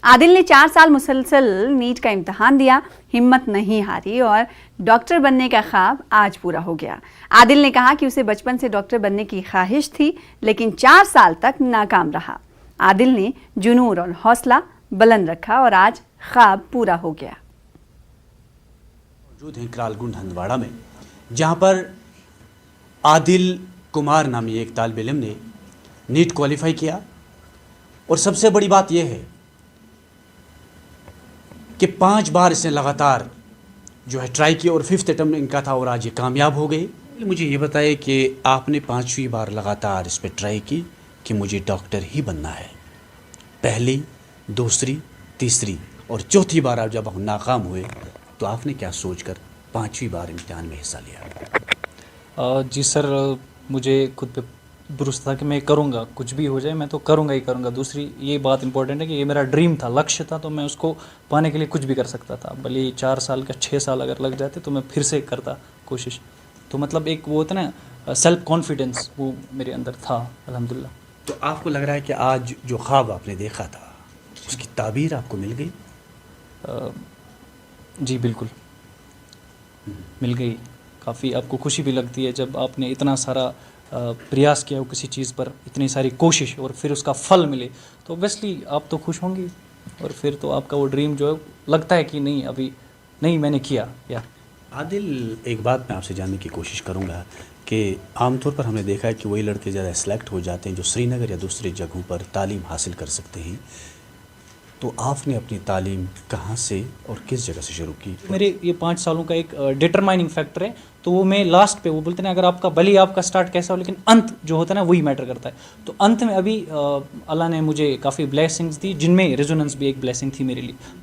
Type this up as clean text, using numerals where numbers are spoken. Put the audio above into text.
عادل نے 4 سال مسلسل نیٹ کا امتحان دیا، ہمت نہیں ہاری اور ڈاکٹر بننے کا خواب آج پورا ہو گیا۔ عادل نے کہا کہ اسے بچپن سے ڈاکٹر بننے کی خواہش تھی لیکن 4 سال تک ناکام رہا۔ عادل نے جنون اور حوصلہ بلند رکھا اور آج خواب پورا ہو گیا۔ موجود ہیں کرال گنڈ ہندواڑہ میں، جہاں پر عادل کمار نامی ایک طالب علم نے نیٹ کوالیفائی کیا، اور سب سے بڑی بات یہ ہے کہ 5 بار اس نے لگاتار جو ہے ٹرائی کیا اور 5th اٹمپٹ ان کا تھا اور آج یہ کامیاب ہو گئی۔ مجھے یہ بتائے کہ آپ نے 5ویں بار لگاتار اس پہ ٹرائی کی کہ مجھے ڈاکٹر ہی بننا ہے، پہلی، دوسری، تیسری اور چوتھی بار آپ جب ناکام ہوئے تو آپ نے کیا سوچ کر 5ویں بار امتحان میں حصہ لیا؟ جی سر، مجھے خود پہ بھروسہ تھا کہ میں کروں گا، کچھ بھی ہو جائے میں تو کروں گا ہی کروں گا۔ دوسری یہ بات امپورٹنٹ ہے کہ یہ میرا ڈریم تھا، لکشیہ تھا، تو میں اس کو پانے کے لیے کچھ بھی کر سکتا تھا، بھلے 4 سال کا 6 سال اگر لگ جاتے تو میں پھر سے کرتا کوشش۔ تو مطلب ایک وہ ہوتا نا سیلف کانفیڈنس، وہ میرے اندر تھا الحمدللہ۔ تو آپ کو لگ رہا ہے کہ آج جو خواب آپ نے دیکھا تھا اس کی تعبیر آپ کو مل گئی؟ جی بالکل مل گئی۔ کافی آپ کو خوشی بھی لگتی ہے جب آپ نے اتنا سارا پریاس کیا ہو کسی چیز پر، اتنی ساری کوشش اور پھر اس کا پھل ملے تو اوبیسلی آپ تو خوش ہوں گی، اور پھر تو آپ کا وہ ڈریم جو ہے لگتا ہے کہ نہیں ابھی نہیں میں نے کیا۔ یا عادل، ایک بات میں آپ سے جاننے کی کوشش کروں گا کہ عام طور پر ہم نے دیکھا ہے کہ وہی لڑکے زیادہ سلیکٹ ہو جاتے ہیں جو سری نگر یا دوسرے جگہوں پر تعلیم حاصل کر سکتے ہیں، تو آپ نے اپنی تعلیم کہاں سے اور کس جگہ سے شروع کی؟ میرے یہ 5 سالوں کا ایک ڈٹرمائننگ فیکٹر ہے، تو وہ میں لاسٹ پہ وہ بولتے ہیں اگر آپ کا بھلے آپ کا سٹارٹ کیسا ہو لیکن انت جو ہوتا ہے نا وہی میٹر کرتا ہے۔ تو انت میں ابھی اللہ نے مجھے کافی بلیسنگز دی، جن میں ریزوننس بھی ایک بلیسنگ تھی میرے لیے۔